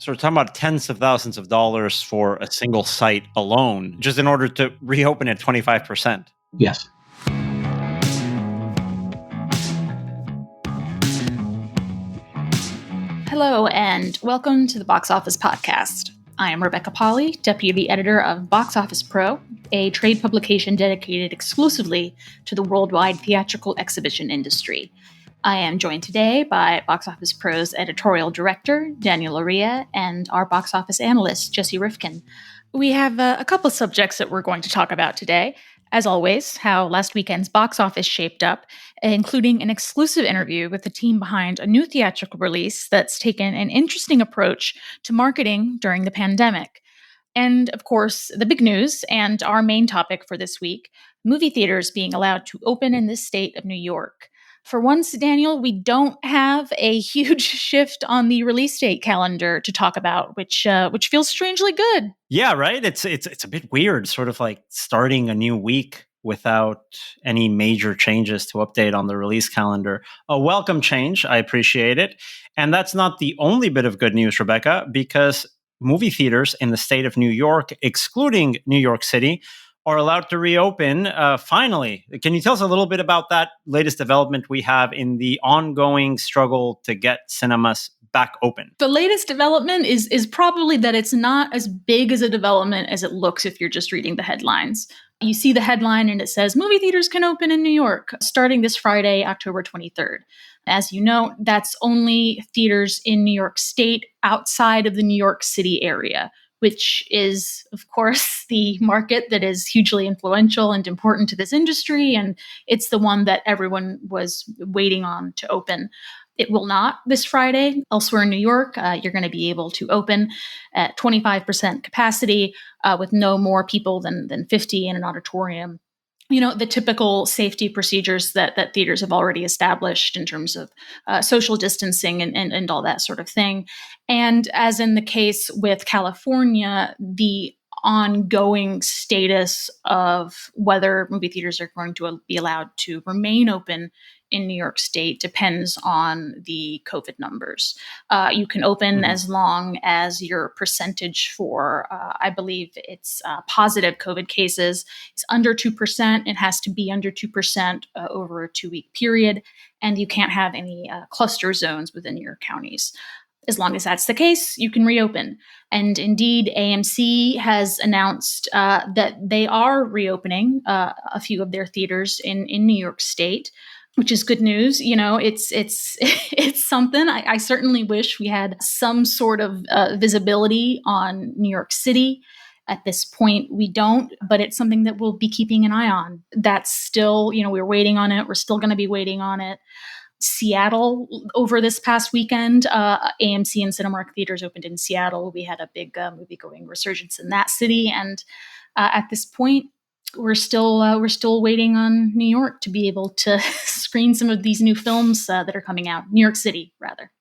So we're talking about tens of thousands of dollars for a single site alone, just in order to reopen at 25%. Yes. Hello, and welcome to the Box Office Podcast. I am Rebecca Polly, Deputy Editor of Boxoffice Pro, a trade publication dedicated exclusively to the worldwide theatrical exhibition industry. I am joined today by Boxoffice Pro's editorial director, Daniel Loren, and our box office analyst, Jesse Rifkin. We have a couple of subjects that we're going to talk about today. As always, how last weekend's box office shaped up, including an exclusive interview with the team behind a new theatrical release that's taken an interesting approach to marketing during the pandemic. And of course, the big news and our main topic for this week, movie theaters being allowed to open in the state of New York. For once, Daniel, we don't have a huge shift on the release date calendar to talk about, which feels strangely good. Yeah, right. It's a bit weird, sort of like starting a new week without any major changes to update on the release calendar. A welcome change. I appreciate it. And that's not the only bit of good news, Rebecca, because movie theaters in the state of New York, excluding New York City, are allowed to reopen finally. Can you tell us a little bit about that latest development we have in the ongoing struggle to get cinemas back open? The latest development is probably that it's not as big as a development as it looks if you're just reading the headlines. You see the headline and it says, movie theaters can open in New York starting this Friday, October 23rd. As you know, that's only theaters in New York State outside of the New York City area, which is, of course, the market that is hugely influential and important to this industry. And it's the one that everyone was waiting on to open. It will not this Friday. Elsewhere in New York, you're going to be able to open at 25% capacity with no more people than 50 in an auditorium. You know, the typical safety procedures that theaters have already established in terms of social distancing and all that sort of thing. And as in the case with California, the ongoing status of whether movie theaters are going to be allowed to remain open in New York State depends on the COVID numbers. You can open as long as your percentage for, I believe it's positive COVID cases is under 2%. It has to be under 2% over a 2-week period. And you can't have any cluster zones within your counties. As long as that's the case, you can reopen. And indeed, AMC has announced that they are reopening a few of their theaters in New York State, which is good news. You know, it's it's something. I certainly wish we had some sort of visibility on New York City. At this point, we don't, but it's something that we'll be keeping an eye on. That's still, you know, we're waiting on it. We're still going to be waiting on it. Seattle over this past weekend, AMC and Cinemark theaters opened in Seattle. We had a big movie-going resurgence in that city, and at this point, we're still waiting on New York to be able to screen some of these new films that are coming out. New York City, rather.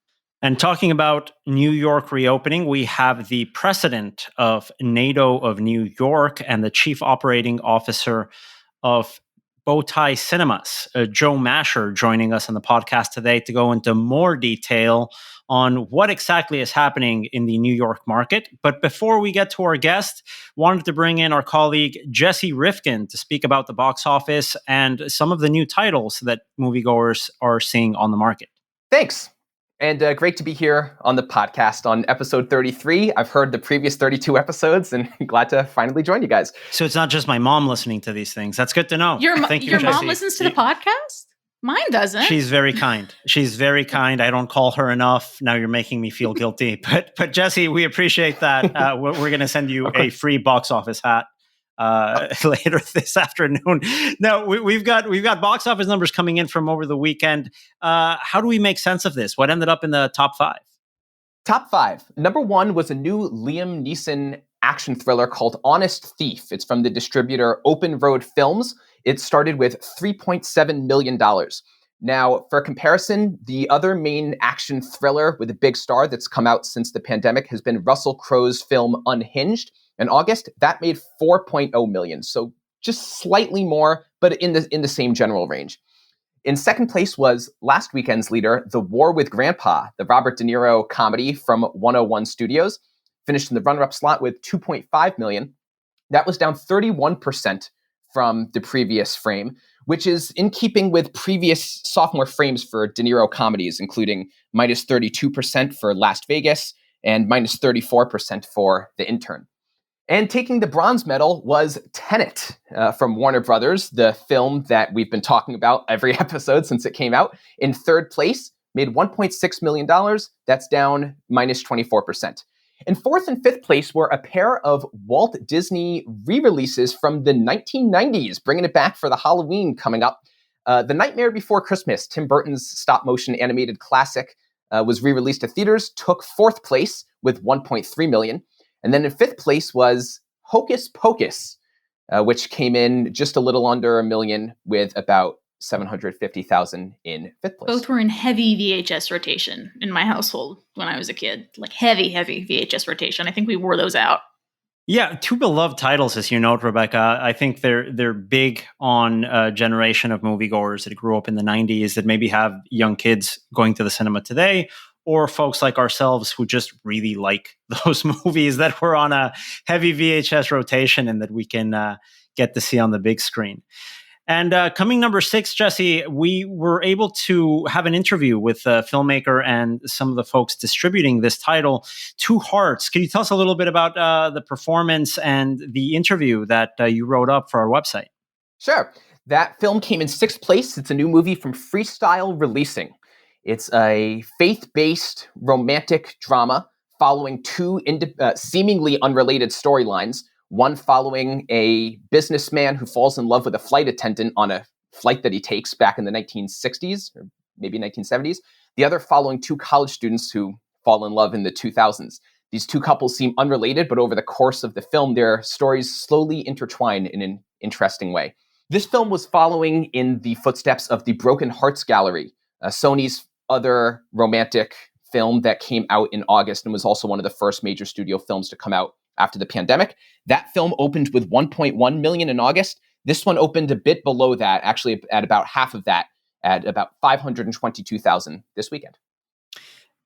And talking about New York reopening, we have the president of NATO of New York and the chief operating officer of Bowtie Cinemas, Joe Masher, joining us on the podcast today to go into more detail on what exactly is happening in the New York market. But before we get to our guest, wanted to bring in our colleague Jesse Rifkin to speak about the box office and some of the new titles that moviegoers are seeing on the market. Thanks. And great to be here on the podcast on episode 33. I've heard the previous 32 episodes and glad to finally join you guys. So it's not just my mom listening to these things. That's good to know. Your Jesse. mom listens to the podcast? Mine doesn't. She's very kind. She's very kind. I don't call her enough. Now you're making me feel guilty. But Jesse, we appreciate that. We're going to send you a free box office hat later this afternoon. Now we've got box office numbers coming in from over the weekend. How do we make sense of this? What ended up in the top 5? Top 5. Number 1 was a new Liam Neeson action thriller called Honest Thief. It's from the distributor Open Road Films. It started with $3.7 million. Now, for comparison, the other main action thriller with a big star that's come out since the pandemic has been Russell Crowe's film Unhinged. In August, that made $4.0 million. So just slightly more, but in the same general range. In second place was last weekend's leader, The War with Grandpa, the Robert De Niro comedy from 101 Studios, finished in the runner-up slot with 2.5 million. That was down 31% from the previous frame, which is in keeping with previous sophomore frames for De Niro comedies, including minus 32% for Las Vegas and minus 34% for The Intern. And taking the bronze medal was Tenet from Warner Brothers, the film that we've been talking about every episode since it came out. In third place, made $1.6 million. That's down minus 24%. In fourth and fifth place were a pair of Walt Disney re-releases from the 1990s, bringing it back for the Halloween coming up. The Nightmare Before Christmas, Tim Burton's stop-motion animated classic, was re-released to theaters, took fourth place with 1.3 million. And then in fifth place was Hocus Pocus, which came in just a little under $1 million with about 750,000 in fifth place. Both were in heavy VHS rotation in my household when I was a kid. Like heavy VHS rotation. I think we wore those out. Yeah, two beloved titles, as you note, Rebecca. I think they're big on a generation of moviegoers that grew up in the 90s that maybe have young kids going to the cinema today, or folks like ourselves who just really like those movies that were on a heavy VHS rotation and that we can get to see on the big screen. And coming number 6, Jesse, we were able to have an interview with a filmmaker and some of the folks distributing this title, Two Hearts. Can you tell us a little bit about the performance and the interview that you wrote up for our website? Sure. That film came in 6th place. It's a new movie from Freestyle Releasing. It's a faith-based romantic drama following two seemingly unrelated storylines. One following a businessman who falls in love with a flight attendant on a flight that he takes back in the 1960s, or maybe 1970s. The other following two college students who fall in love in the 2000s. These two couples seem unrelated, but over the course of the film, their stories slowly intertwine in an interesting way. This film was following in the footsteps of the Broken Hearts Gallery, Sony's other romantic film that came out in August and was also one of the first major studio films to come out after the pandemic. That film opened with 1.1 million in August. This one opened a bit below that, actually at about half of that, at about 522,000 this weekend.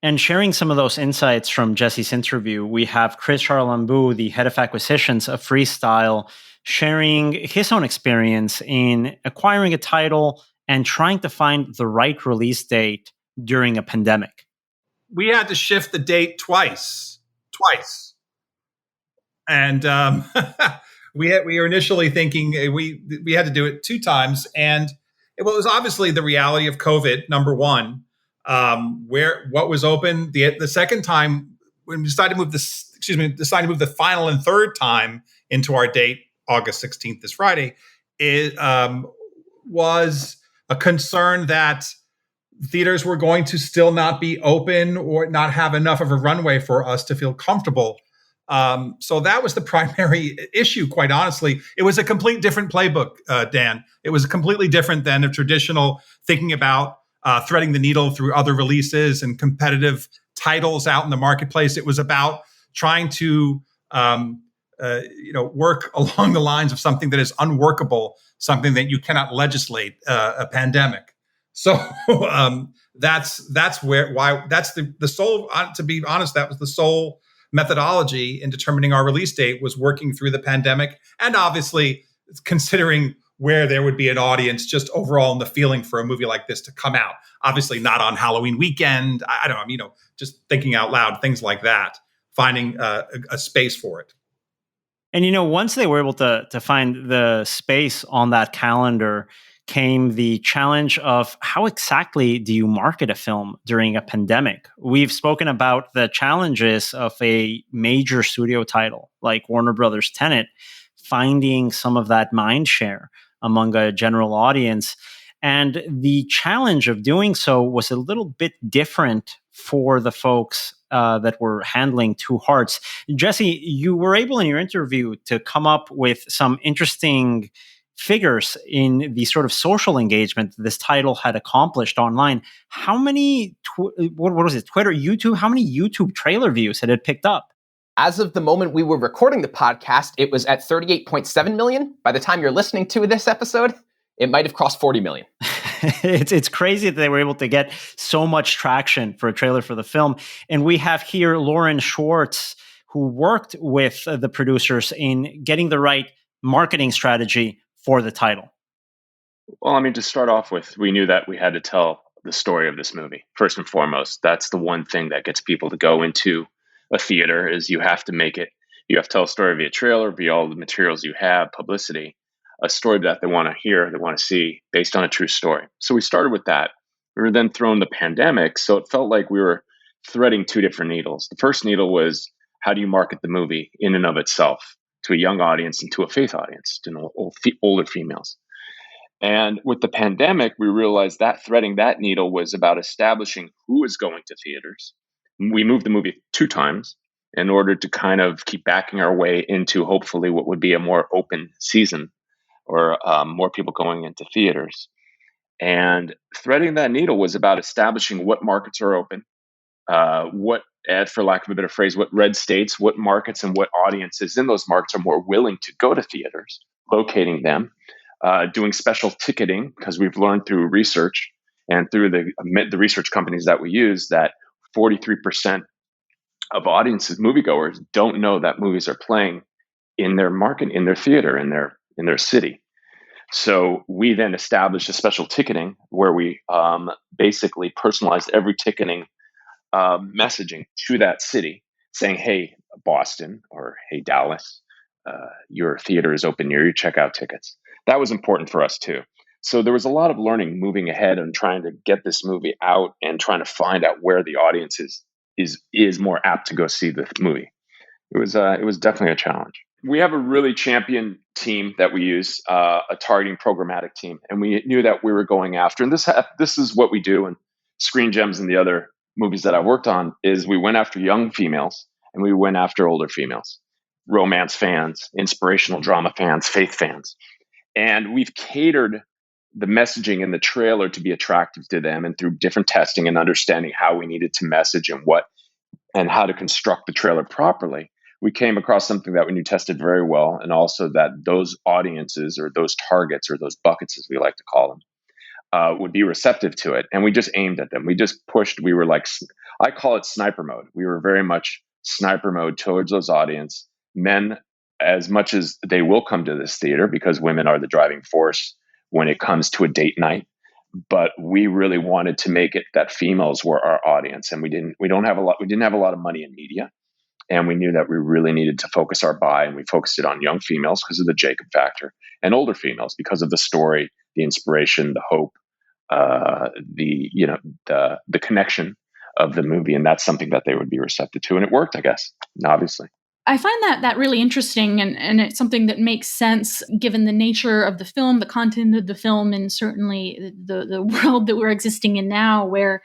And sharing some of those insights from Jesse's interview, we have Chris Charalambous, the head of acquisitions of Freestyle, sharing his own experience in acquiring a title and trying to find the right release date during a pandemic. We had to shift the date twice. And we were initially thinking we had to do it 2 times, and it was obviously the reality of COVID. Number one, what was open the second time when we decided to move the final and third time into our date, August 16th, this Friday, it was a concern that theaters were going to still not be open or not have enough of a runway for us to feel comfortable. So that was the primary issue, quite honestly. It was a complete different playbook, Dan. It was completely different than a traditional thinking about threading the needle through other releases and competitive titles out in the marketplace. It was about trying to work along the lines of something that is unworkable, something that you cannot legislate, a pandemic. So that's the sole. To be honest, that was the sole methodology in determining our release date, was working through the pandemic and obviously considering where there would be an audience just overall in the feeling for a movie like this to come out. Obviously not on Halloween weekend. I don't know, just thinking out loud, things like that, finding a space for it. And, once they were able to find the space on that calendar, came the challenge of how exactly do you market a film during a pandemic? We've spoken about the challenges of a major studio title like Warner Brothers' Tenet, finding some of that mind share among a general audience. And the challenge of doing so was a little bit different for the folks that were handling Two Hearts. Jesse, you were able in your interview to come up with some interesting figures in the sort of social engagement this title had accomplished online. How many, what was it, Twitter, YouTube, how many YouTube trailer views had it picked up? As of the moment we were recording the podcast, it was at 38.7 million. By the time you're listening to this episode, it might have crossed 40 million. It's crazy that they were able to get so much traction for a trailer for the film. And we have here Loren Schwartz, who worked with the producers in getting the right marketing strategy for the title. Well, I mean, to start off with, we knew that we had to tell the story of this movie. First and foremost, that's the one thing that gets people to go into a theater is you have to make it. You have to tell a story via trailer, via all the materials you have, publicity, a story that they want to hear, they want to see based on a true story. So we started with that. We were then thrown the pandemic, so it felt like we were threading two different needles. The first needle was how do you market the movie in and of itself to a young audience and to a faith audience, to older females. And with the pandemic, we realized that threading that needle was about establishing who is going to theaters. We moved the movie 2 times in order to kind of keep backing our way into hopefully what would be a more open season or more people going into theaters. And threading that needle was about establishing what markets are open, for lack of a better phrase, what red states, what markets and what audiences in those markets are more willing to go to theaters, locating them, doing special ticketing, because we've learned through research and through the research companies that we use that 43% of audiences, moviegoers, don't know that movies are playing in their market, in their theater, in their city. So we then established a special ticketing where we basically personalized every ticketing messaging to that city, saying, "Hey, Boston," or "Hey, Dallas, your theater is open near you. Check out tickets." That was important for us too. So there was a lot of learning moving ahead and trying to get this movie out and trying to find out where the audience is more apt to go see the movie. It was definitely a challenge. We have a really champion team that we use, a targeting programmatic team, and we knew that we were going after. And this is what we do in Screen Gems and the other movies that I worked on. Is we went after young females and we went after older females, romance fans, inspirational drama fans, faith fans, and we've catered the messaging in the trailer to be attractive to them. And through different testing and understanding how we needed to message and how to construct the trailer properly, we came across something that we knew tested very well, and also that those audiences or those targets or those buckets, as we like to call them, would be receptive to it. And we just aimed at them. We just pushed. We were like, I call it sniper mode. We were very much sniper mode towards those audience men, as much as they will come to this theater because women are the driving force when it comes to a date night. But we really wanted to make it that females were our audience, and we didn't have a lot of money in media. And we knew that we really needed to focus our buy, and we focused it on young females because of the Jacob factor, and older females because of the story, the inspiration, the hope, the connection of the movie, and that's something that they would be receptive to, and it worked, I guess, obviously. I find that really interesting, and it's something that makes sense given the nature of the film, the content of the film, and certainly the world that we're existing in now, where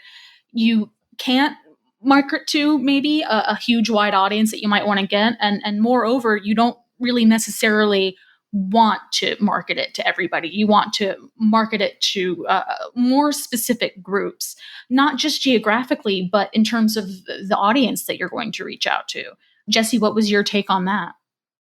you can't market to maybe a huge wide audience that you might want to get, and moreover, you don't really necessarily want to market it to everybody. You want to market it to more specific groups, not just geographically, but in terms of the audience that you're going to reach out to. Jesse, what was your take on that?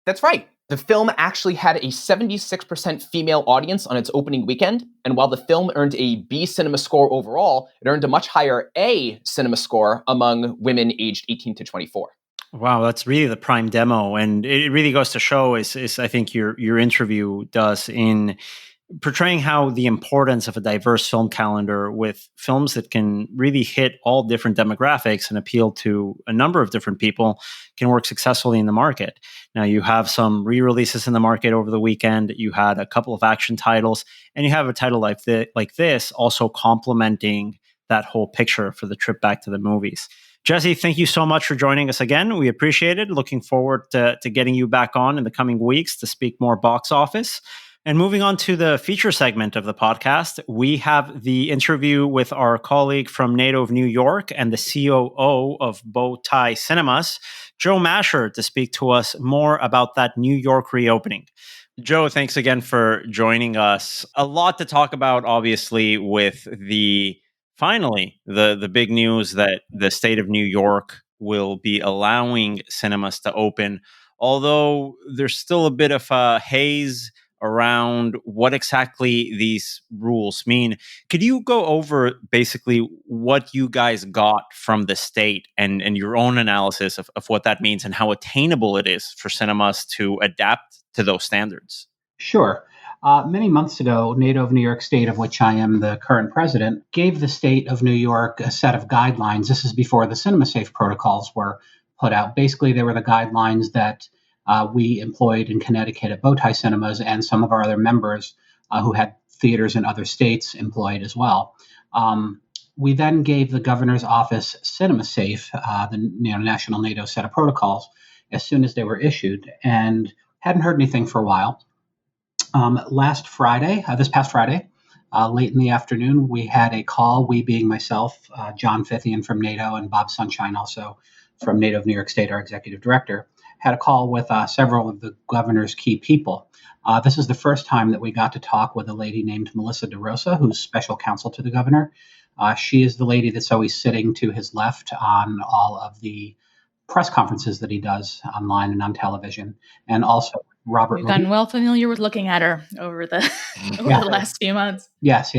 That's right. The film actually had a 76% female audience on its opening weekend, and while the film earned a B cinema score overall, it earned a much higher A cinema score among women aged 18 to 24. Wow, that's really the prime demo, and it really goes to show, is I think your interview does in portraying how the importance of a diverse film calendar with films that can really hit all different demographics and appeal to a number of different people can work successfully in the market. Now, you have some re-releases in the market over the weekend. You had a couple of action titles, and you have a title like this also complementing that whole picture for the trip back to the movies. Jesse, thank you so much for joining us again. We appreciate it. Looking forward to getting you back on in the coming weeks to speak more box office. And moving on to the feature segment of the podcast, we have the interview with our colleague from NATO of New York and the COO of Bowtie Cinemas, Joe Masher, to speak to us more about that New York reopening. Joe, thanks again for joining us. A lot to talk about, obviously, with finally the big news that the state of New York will be allowing cinemas to open, although there's still a bit of a haze around what exactly these rules mean. Could you go over basically what you guys got from the state and your own analysis of what that means and how attainable it is for cinemas to adapt to those standards? Sure. Many months ago, NATO of New York State, of which I am the current president, gave the state of New York a set of guidelines. This is before the Cinema Safe protocols were put out. Basically, they were the guidelines that we employed in Connecticut at Bowtie Cinemas, and some of our other members who had theaters in other states employed as well. We then gave the governor's office Cinema Safe, the national NATO set of protocols, as soon as they were issued, and hadn't heard anything for a while. Last Friday, this past Friday, late in the afternoon, we had a call, we being myself, John Fithian from NATO, and Bob Sunshine, also from NATO of New York State, our executive director, had a call with several of the governor's key people. This is the first time that we got to talk with a lady named Melissa DeRosa, who's special counsel to the governor. She is the lady that's always sitting to his left on all of the press conferences that he does online and on television, and also Robert. We've gotten well familiar with looking at her over the the last few months. Yes,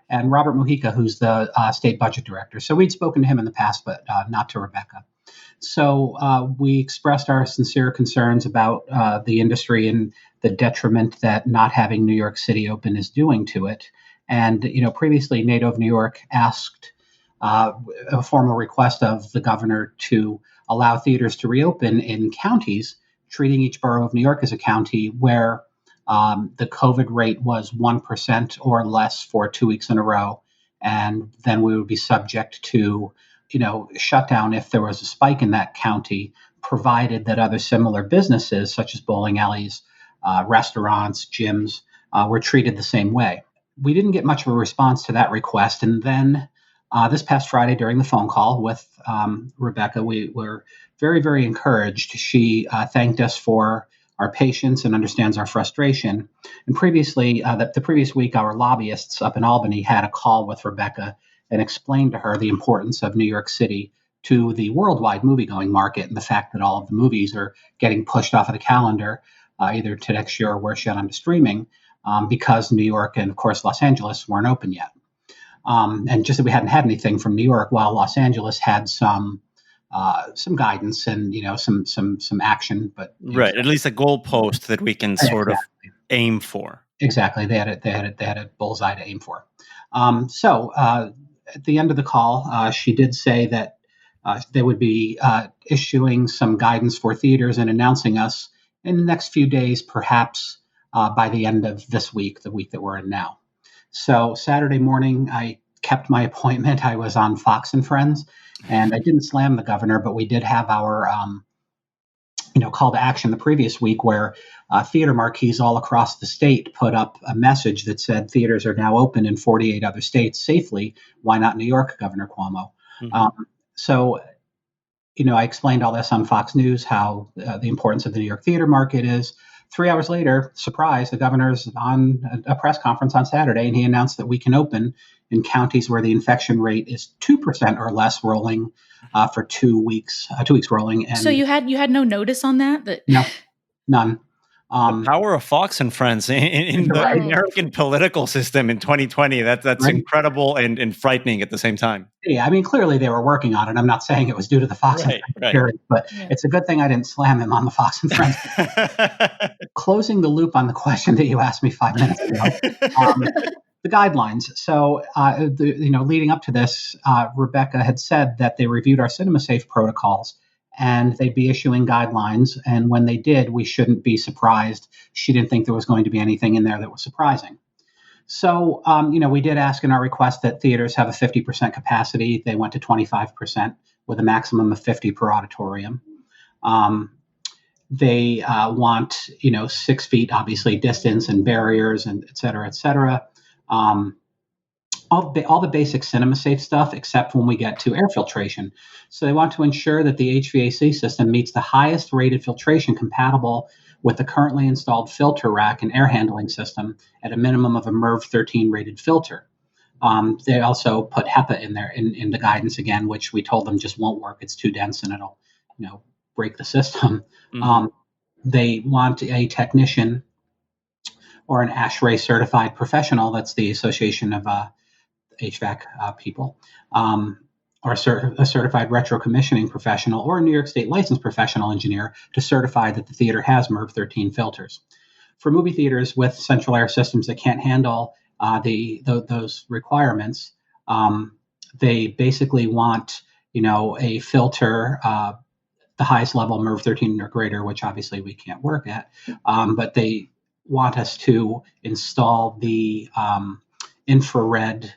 and Robert Mujica, who's the state budget director. So we'd spoken to him in the past, but not to Rebecca. So we expressed our sincere concerns about the industry and the detriment that not having New York City open is doing to it. And previously, NATO of New York asked a formal request of the governor to allow theaters to reopen in counties, treating each borough of New York as a county where the COVID rate was 1% or less for 2 weeks in a row. And then we would be subject to, shutdown if there was a spike in that county, provided that other similar businesses, such as bowling alleys, restaurants, gyms, were treated the same way. We didn't get much of a response to that request. And then this past Friday, during the phone call with Rebecca, we were very, very encouraged. She thanked us for our patience and understands our frustration. And previously, the previous week, our lobbyists up in Albany had a call with Rebecca and explained to her the importance of New York City to the worldwide movie-going market and the fact that all of the movies are getting pushed off of the calendar, either to next year or worse yet onto streaming, because New York and, of course, Los Angeles weren't open yet. And just that we hadn't had anything from New York, while Los Angeles had some guidance and some action, but right, at least a goalpost that we can sort of aim for. Exactly, they had a bullseye to aim for. So at the end of the call, she did say that they would be issuing some guidance for theaters and announcing us in the next few days, perhaps by the end of this week, the week that we're in now. So Saturday morning, I kept my appointment. I was on Fox and Friends, and I didn't slam the governor, but we did have our call to action the previous week where theater marquees all across the state put up a message that said theaters are now open in 48 other states safely. Why not New York, Governor Cuomo? Mm-hmm. So I explained all this on Fox News, how the importance of the New York theater market is. 3 hours later, surprise, the governor's on a press conference on Saturday, and he announced that we can open in counties where the infection rate is 2% or less, rolling for 2 weeks, 2 weeks rolling. And so you had no notice on that? No, none. The power of Fox and Friends in the American political system in 2020, that's right. Incredible and frightening at the same time. Yeah, I mean, clearly they were working on it. I'm not saying it was due to the Fox and Friends period, but it's a good thing I didn't slam him on the Fox and Friends. Closing the loop on the question that you asked me 5 minutes ago, the guidelines. So, leading up to this, Rebecca had said that they reviewed our Cinema Safe protocols and they'd be issuing guidelines. And when they did, we shouldn't be surprised. She didn't think there was going to be anything in there that was surprising. So, we did ask in our request that theaters have a 50% capacity. They went to 25% with a maximum of 50 per auditorium. They want, 6 feet, obviously, distance and barriers and et cetera, et cetera. All the basic Cinema Safe stuff, except when we get to air filtration. So they want to ensure that the HVAC system meets the highest rated filtration compatible with the currently installed filter rack and air handling system at a minimum of a MERV 13 rated filter. They also put HEPA in there in the guidance again, which we told them just won't work. It's too dense and it'll, break the system. Mm-hmm. They want a technician or an ASHRAE certified professional, that's the Association of HVAC people, or a certified retro commissioning professional, or a New York State licensed professional engineer to certify that the theater has MERV 13 filters. For movie theaters with central air systems that can't handle those requirements, they basically want a filter, the highest level MERV 13 or greater, which obviously we can't work at, but they want us to install the infrared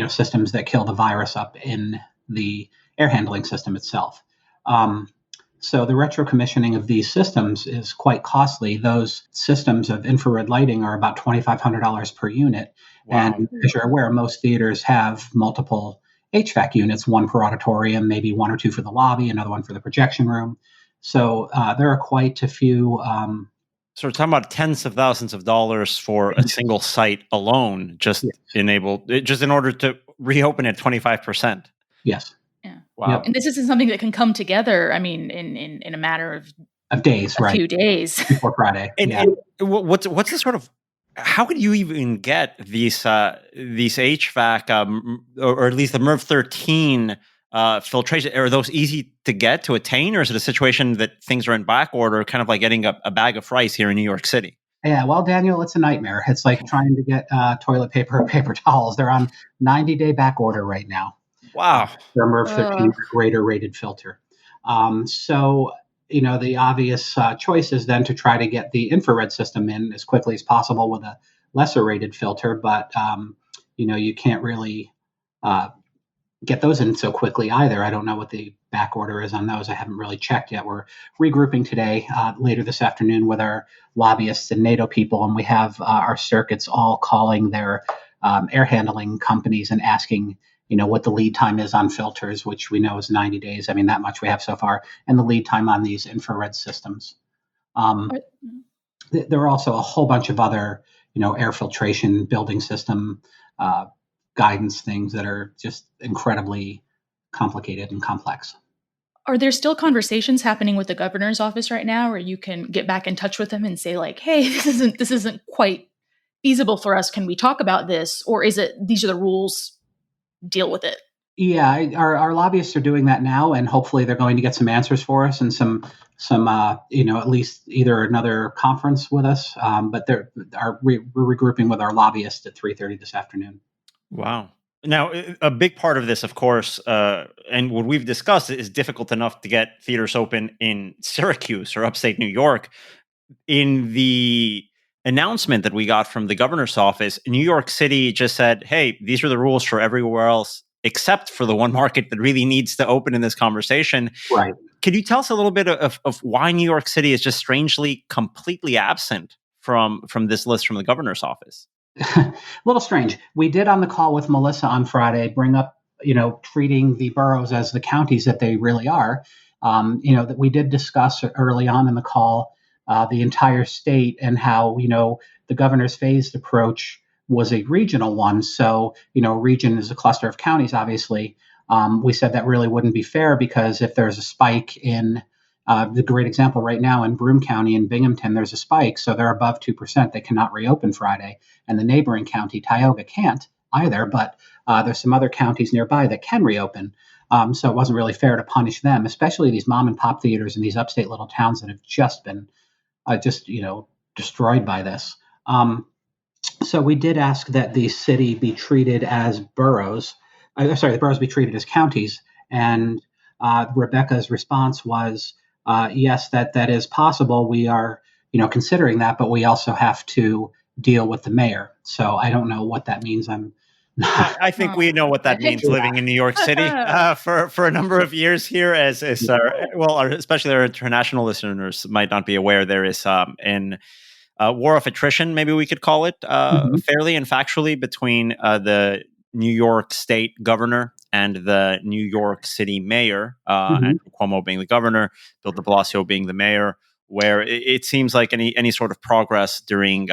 systems that kill the virus up in the air handling system itself. So the retro commissioning of these systems is quite costly. Those systems of infrared lighting are about $2,500 per unit. Wow. And as you're aware, most theaters have multiple HVAC units, one per auditorium, maybe one or two for the lobby, another one for the projection room. So there are quite a few. So we're talking about tens of thousands of dollars for a single site alone, just in order to reopen at 25%. Yes. Yeah. Wow. Yep. And this isn't something that can come together, I mean, in a matter of days, a right? few days. Before Friday. And what's the sort of, how could you even get these HVAC, or at least the MERV 13 filtration? Are those easy to get, to attain, or is it a situation that things are in back order, kind of like getting a bag of rice here in New York City? Yeah, well, Daniel, it's a nightmare. It's like trying to get toilet paper or paper towels. They're on 90-day back order right now. Wow. They're MERV 13 or greater rated filter. So, the obvious choice is then to try to get the infrared system in as quickly as possible with a lesser rated filter. But, you can't really get those in so quickly either. I don't know what the back order is on those. I haven't really checked yet. We're regrouping today, later this afternoon, with our lobbyists and NATO people, and we have our circuits all calling their air handling companies and asking, what the lead time is on filters, which we know is 90 days. I mean, that much we have so far, and the lead time on these infrared systems. There are also a whole bunch of other, air filtration, building system, guidance things that are just incredibly complicated and complex. Are there still conversations happening with the governor's office right now, where you can get back in touch with them and say, like, hey, this isn't quite feasible for us. Can we talk about this? Or is it, these are the rules, deal with it? Yeah, our lobbyists are doing that now, and hopefully they're going to get some answers for us and some at least either another conference with us. But we're regrouping with our lobbyists at 3:30 this afternoon. Wow. Now, a big part of this, of course, and what we've discussed, is difficult enough to get theaters open in Syracuse or upstate New York. In the announcement that we got from the governor's office, New York City just said, hey, these are the rules for everywhere else, except for the one market that really needs to open in this conversation. Right. Could you tell us a little bit of why New York City is just strangely completely absent from this list from the governor's office? A little strange. We did, on the call with Melissa on Friday, bring up, treating the boroughs as the counties that they really are. That we did discuss early on in the call the entire state, and how, the governor's phased approach was a regional one. So, a region is a cluster of counties, obviously. We said that really wouldn't be fair, because if there's a spike in the great example right now in Broome County in Binghamton, there's a spike. So they're above 2%. They cannot reopen Friday. And the neighboring county, Tioga, can't either. But there's some other counties nearby that can reopen. So it wasn't really fair to punish them, especially these mom and pop theaters in these upstate little towns that have just been destroyed by this. So we did ask that the city be treated as boroughs. The boroughs be treated as counties. And Rebecca's response was, yes, that is possible. We are, considering that, but we also have to deal with the mayor. So I don't know what that means. I think we know what that means, living in New York City for a number of years here. Especially our international listeners might not be aware, there is an war of attrition, maybe we could call it, fairly and factually, between the New York State governor and the New York City mayor, Andrew Cuomo being the governor, Bill de Blasio being the mayor, where it seems like any sort of progress during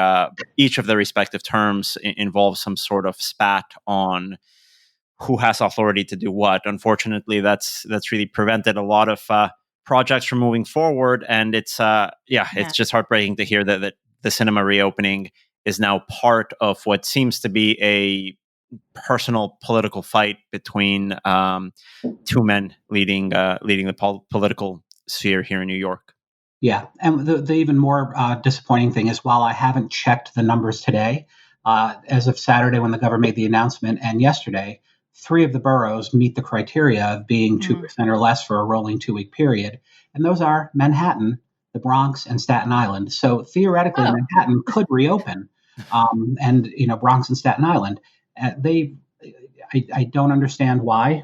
each of the respective terms involves some sort of spat on who has authority to do what. Unfortunately, that's really prevented a lot of projects from moving forward, and it's just heartbreaking to hear that the cinema reopening is now part of what seems to be a personal political fight between two men leading the political sphere here in New York. Yeah, and the even more disappointing thing is, while I haven't checked the numbers today, as of Saturday when the governor made the announcement, and yesterday, 3 of the boroughs meet the criteria of being 2% or less for a rolling 2-week period, and those are Manhattan, the Bronx, and Staten Island. So theoretically, Manhattan could reopen, and Bronx and Staten Island. I don't understand why.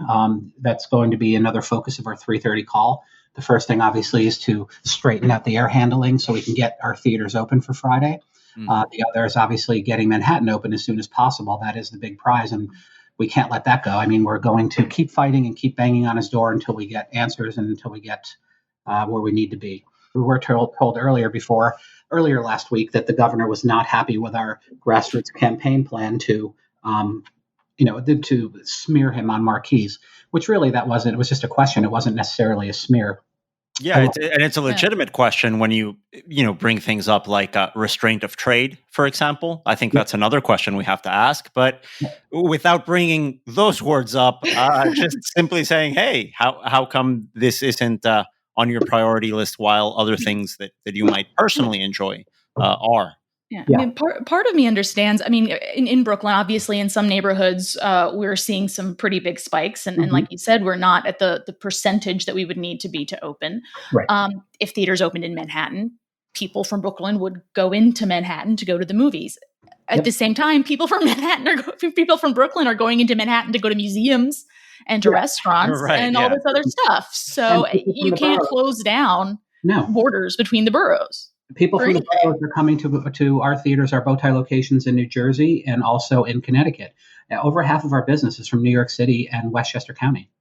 That's going to be another focus of our 3:30 call. The first thing, obviously, is to straighten out the air handling so we can get our theaters open for Friday. The other is obviously getting Manhattan open as soon as possible. That is the big prize, and we can't let that go. I mean, we're going to keep fighting and keep banging on his door until we get answers and until we get where we need to be. We were told earlier last week that the governor was not happy with our grassroots campaign plan to smear him on marquees, which really that wasn't. It was just a question. It wasn't necessarily a smear. Yeah, it's a legitimate question when you bring things up like restraint of trade, for example. I think that's another question we have to ask. But without bringing those words up, just simply saying, hey, how come this isn't on your priority list while other things that you might personally enjoy are? Yeah. I mean, part of me understands. I mean, in Brooklyn, obviously, in some neighborhoods, we're seeing some pretty big spikes. And like you said, we're not at the percentage that we would need to be to open. Right. If theaters opened in Manhattan, people from Brooklyn would go into Manhattan to go to the movies. At the same time, people from Brooklyn are going into Manhattan to go to museums and to restaurants and all this other stuff. So you can't close down borders between the boroughs. People from the boroughs are coming to our theaters, our Bowtie locations in New Jersey and also in Connecticut. Over half of our business is from New York City and Westchester County.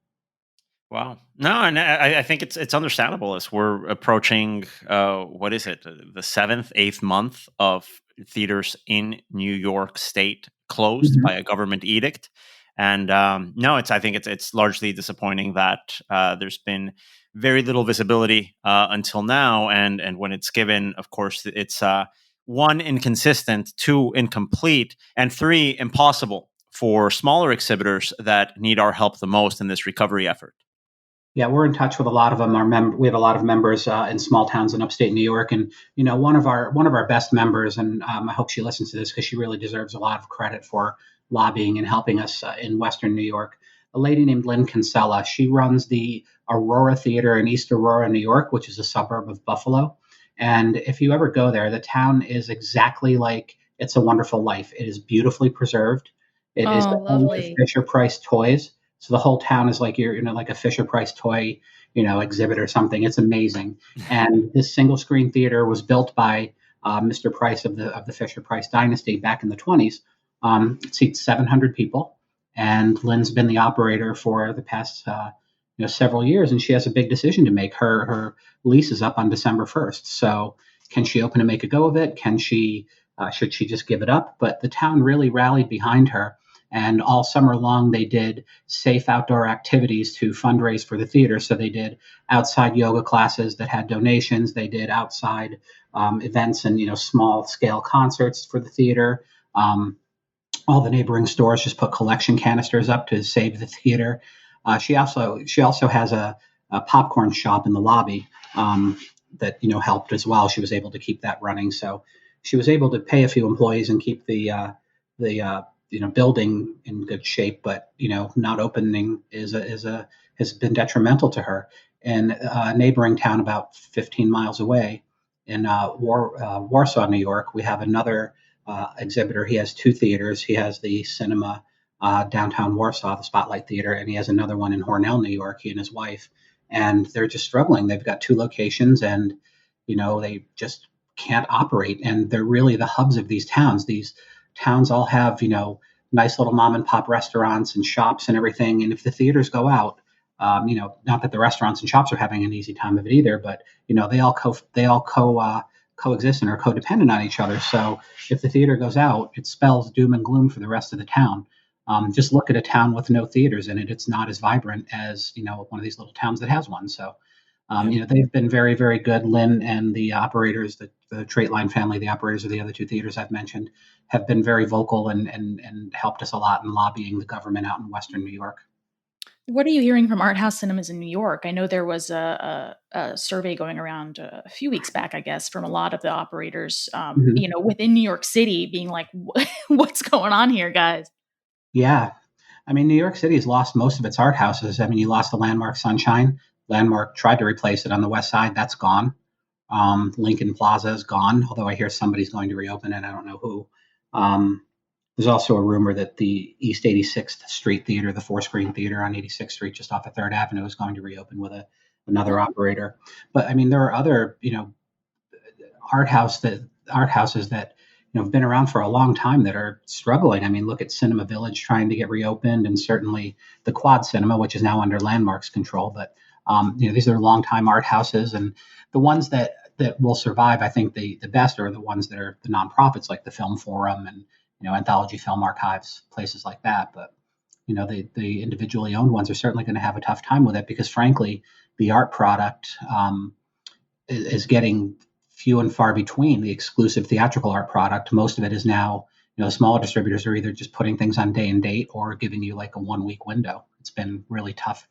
Wow. No, and I think it's understandable as we're approaching, what is it, the 7th, 8th month of theaters in New York State closed by a government edict. And I think it's largely disappointing that there's been very little visibility until now. And when it's given, of course, it's 1, inconsistent, 2, incomplete, and 3, impossible for smaller exhibitors that need our help the most in this recovery effort. Yeah, we're in touch with a lot of them. We have a lot of members in small towns in upstate New York, and one of our best members, and I hope she listens to this because she really deserves a lot of credit for lobbying and helping us in Western New York. A lady named Lynn Kinsella. She runs the Aurora Theater in East Aurora, New York, which is a suburb of Buffalo. And if you ever go there, the town is exactly like It's a Wonderful Life. It is beautifully preserved. It is the home of Fisher-Price toys. So the whole town is like you're like a Fisher-Price toy, exhibit or something. It's amazing. And this single screen theater was built by Mr. Price of the Fisher-Price dynasty back in the 1920s. It seats 700 people. And Lynn's been the operator for the past several years, and she has a big decision to make. Her lease is up on December 1st. So can she open and make a go of it? Can she? Should she just give it up? But the town really rallied behind her, and all summer long they did safe outdoor activities to fundraise for the theater. So they did outside yoga classes that had donations. They did outside events and small scale concerts for the theater. All the neighboring stores just put collection canisters up to save the theater. She also has a popcorn shop in the lobby that helped as well. She was able to keep that running, so she was able to pay a few employees and keep the building in good shape. But not opening has been detrimental to her. In a neighboring town about 15 miles away, in Warsaw, New York, we have another exhibitor. He has 2 theaters. He has the cinema downtown Warsaw, the Spotlight Theater, and he has another one in Hornell, New York, he and his wife. And they're just struggling. They've got 2 locations, and they just can't operate. And they're really the hubs of these towns. These towns all have nice little mom and pop restaurants and shops and everything. And if the theaters go out, not that the restaurants and shops are having an easy time of it either, but they all coexist and are codependent on each other. So if the theater goes out, it spells doom and gloom for the rest of the town. Just look at a town with no theaters in it. It's not as vibrant as, one of these little towns that has one. So, they've been very, very good. Lynn and the operators, the the Traitline family, the operators of the other two theaters I've mentioned, have been very vocal and helped us a lot in lobbying the government out in Western New York. What are you hearing from art house cinemas in New York? I know there was a survey going around a few weeks back, I guess, from a lot of the operators, within New York City, being like, "What's going on here, guys?" Yeah, I mean, New York City has lost most of its art houses. I mean, you lost the Landmark Sunshine. Landmark tried to replace it on the west side. That's gone. Lincoln Plaza is gone, although I hear somebody's going to reopen it. I don't know who. There's also a rumor that the East 86th Street Theater, the four-screen theater on 86th Street, just off of 3rd Avenue, is going to reopen with another operator. But I mean, there are other, art houses that have been around for a long time that are struggling. I mean, look at Cinema Village trying to get reopened, and certainly the Quad Cinema, which is now under Landmark's control. But these are longtime art houses, and the ones that will survive, I think the best are the ones that are the nonprofits, like the Film Forum and Anthology Film Archives, places like that. But the individually owned ones are certainly going to have a tough time with it because, frankly, the art product is getting few and far between. The exclusive theatrical art product, most of it is now, smaller distributors are either just putting things on day and date or giving you like a 1-week window. It's been really tough.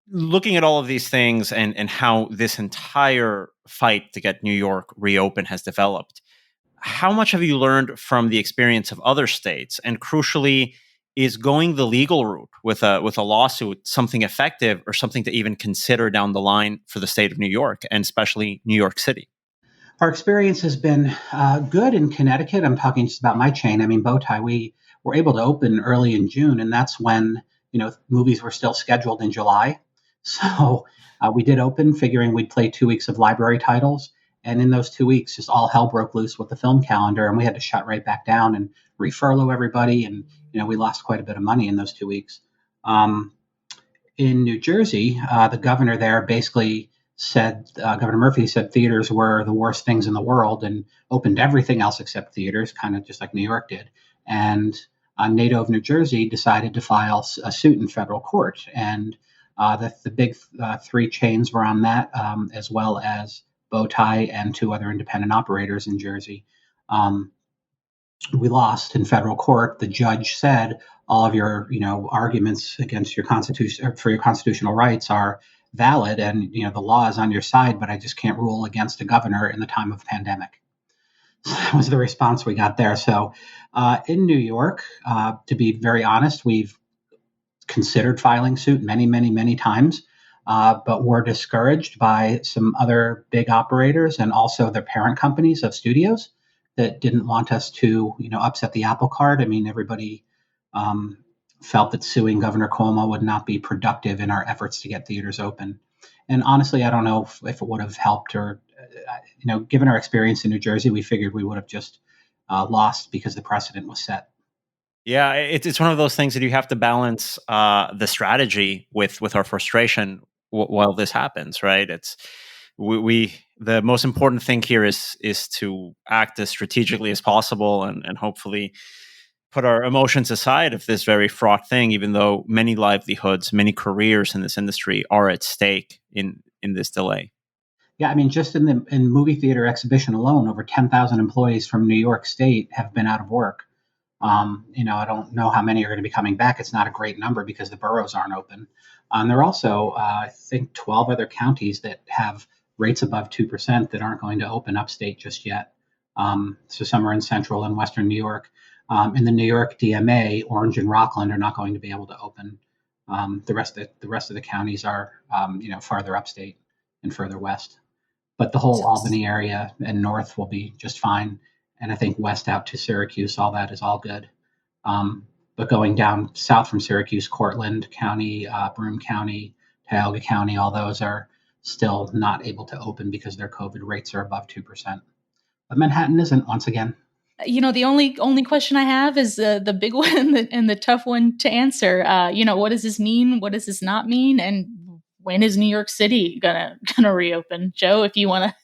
Looking at all of these things and how this entire fight to get New York reopened has developed, how much have you learned from the experience of other states? And crucially, is going the legal route with a lawsuit something effective or something to even consider down the line for the state of New York and especially New York City? Our experience has been good in Connecticut. I'm talking just about my chain. I mean, Bowtie, we were able to open early in June, and that's when movies were still scheduled in July. So we did open, figuring we'd play 2 weeks of library titles. And in those 2 weeks, just all hell broke loose with the film calendar, and we had to shut right back down and refurlough everybody. And we lost quite a bit of money in those 2 weeks. In New Jersey, the governor there basically said, Governor Murphy said theaters were the worst things in the world and opened everything else except theaters, kind of just like New York did. And NATO of New Jersey decided to file a suit in federal court. And the big three chains were on that, as well as Bowtie and 2 other independent operators in Jersey. We lost in federal court. The judge said all of your arguments against your constitution for your constitutional rights are valid, and the law is on your side, but I just can't rule against a governor in the time of pandemic. So that was the response we got there. So in New York, to be very honest, we've considered filing suit many times, but we're discouraged by some other big operators and also their parent companies of studios that didn't want us to, upset the apple cart. I mean, everybody felt that suing Governor Cuomo would not be productive in our efforts to get theaters open. And honestly, I don't know if it would have helped or, given our experience in New Jersey, we figured we would have just lost because the precedent was set. Yeah, it's one of those things that you have to balance the strategy with our frustration while this happens, right? It's the most important thing here is to act as strategically as possible and hopefully put our emotions aside of this very fraught thing, even though many livelihoods, many careers in this industry are at stake in this delay. Yeah, I mean, just in movie theater exhibition alone, over 10,000 employees from New York State have been out of work. I don't know how many are going to be coming back. It's not a great number because the boroughs aren't open. And there are also, I think, 12 other counties that have rates above 2% that aren't going to open upstate just yet. So some are in central and western New York. In the New York DMA, Orange and Rockland are not going to be able to open. The rest of the counties are, farther upstate and further west. But the whole Albany area and north will be just fine. And I think west out to Syracuse, all that is all good. But going down south from Syracuse, Cortland County, Broome County, Tioga County, all those are still not able to open because their COVID rates are above 2%. But Manhattan isn't, once again. The only question I have is the big one and the tough one to answer. What does this mean? What does this not mean? And when is New York City gonna reopen? Joe, if you want to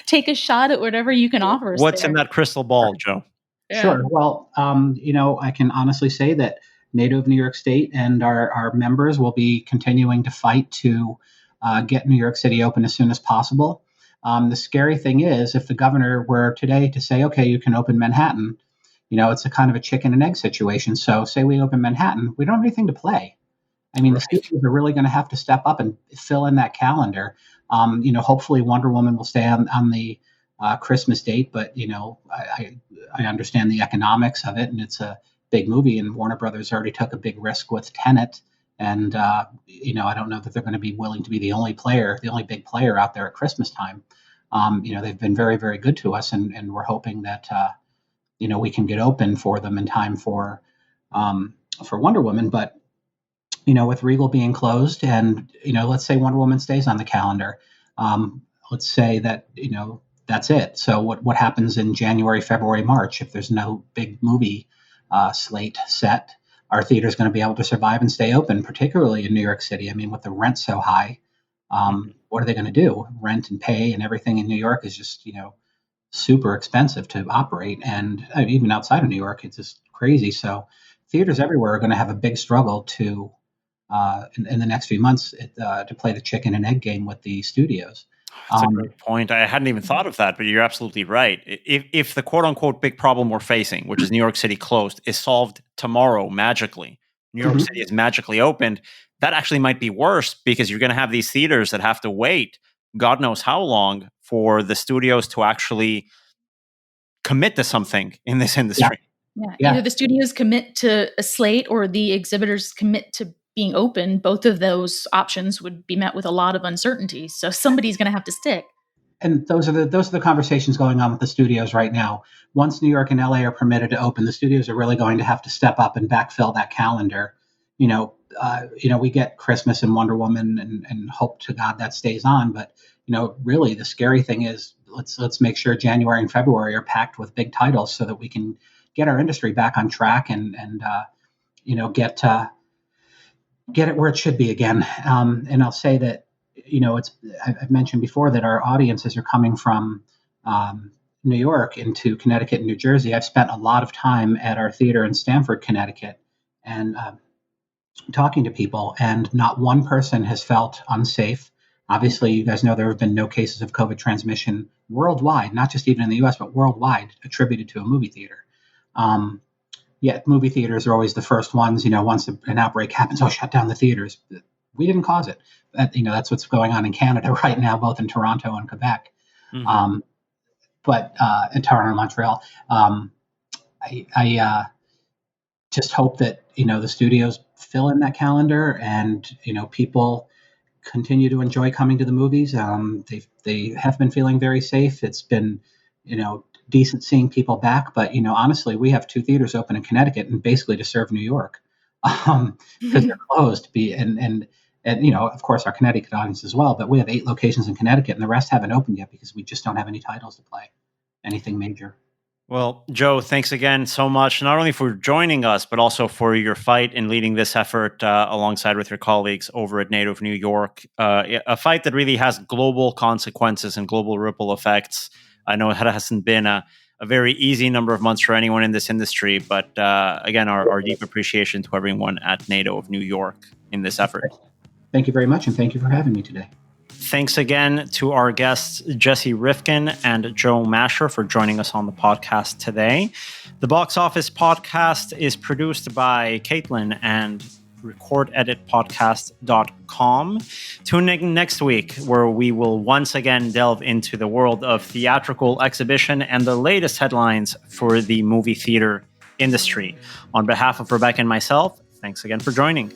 take a shot at whatever you can offer us. What's there. in that crystal ball, Joe? Yeah. Sure. Well, I can honestly say that NATO of New York State and our members will be continuing to fight to get New York City open as soon as possible. The scary thing is, if the governor were today to say, okay, you can open Manhattan, it's a kind of a chicken and egg situation. So say we open Manhattan, we don't have anything to play. I mean, the studios are really going to have to step up and fill in that calendar. Hopefully Wonder Woman will stay on the Christmas date, but I understand the economics of it, and it's a big movie, and Warner Brothers already took a big risk with Tenet, and I don't know that they're going to be willing to be the only big player out there at Christmas time. They've been very, very good to us, and we're hoping that we can get open for them in time for Wonder Woman, but. With Regal being closed, and let's say Wonder Woman stays on the calendar. Let's say that that's it. So what happens in January, February, March if there's no big movie slate set? Our theater's going to be able to survive and stay open, particularly in New York City. I mean, with the rent so high, what are they going to do? Rent and pay and everything in New York is just super expensive to operate, and even outside of New York, it's just crazy. So theaters everywhere are going to have a big struggle to. In the next few months to play the chicken and egg game with the studios. That's a great point. I hadn't even thought of that, but you're absolutely right. If the quote-unquote big problem we're facing, which is New York City closed, is solved tomorrow magically, New York City is magically opened, that actually might be worse because you're going to have these theaters that have to wait God knows how long for the studios to actually commit to something in this industry. Yeah. Either the studios commit to a slate or the exhibitors commit to being open. Both of those options would be met with a lot of uncertainty. So somebody's going to have to stick. And those are the conversations going on with the studios right now. Once New York and LA are permitted to open, the studios are really going to have to step up and backfill that calendar. We get Christmas and Wonder Woman and hope to God that stays on. But really the scary thing is let's make sure January and February are packed with big titles so that we can get our industry back on track and get it where it should be again. And I'll say that, I've mentioned before that our audiences are coming from New York into Connecticut and New Jersey. I've spent a lot of time at our theater in Stamford, Connecticut, and talking to people, and not one person has felt unsafe. Obviously, you guys know there have been no cases of COVID transmission worldwide, not just even in the US, but worldwide, attributed to a movie theater. Yet movie theaters are always the first ones, once an outbreak happens, shut down the theaters. We didn't cause it. That's what's going on in Canada right now, both in Toronto and Quebec, but in Toronto and Montreal. I just hope that, the studios fill in that calendar and, people continue to enjoy coming to the movies. They have been feeling very safe. It's been, decent seeing people back, but honestly, we have 2 theaters open in Connecticut and basically to serve New York because they're closed. And of course our Connecticut audience as well. But we have 8 locations in Connecticut, and the rest haven't opened yet because we just don't have any titles to play, anything major. Well, Joe, thanks again so much, not only for joining us, but also for your fight in leading this effort alongside with your colleagues over at NATO of New York, a fight that really has global consequences and global ripple effects. I know it hasn't been a very easy number of months for anyone in this industry, but again, our deep appreciation to everyone at NATO of New York in this effort. Thank you very much, and thank you for having me today. Thanks again to our guests, Jesse Rifkin and Joe Masher, for joining us on the podcast today. The Box Office podcast is produced by Caitlin and recordeditpodcast.com. Tune in next week, where we will once again delve into the world of theatrical exhibition and the latest headlines for the movie theater industry. On behalf of Rebecca and myself, thanks again for joining.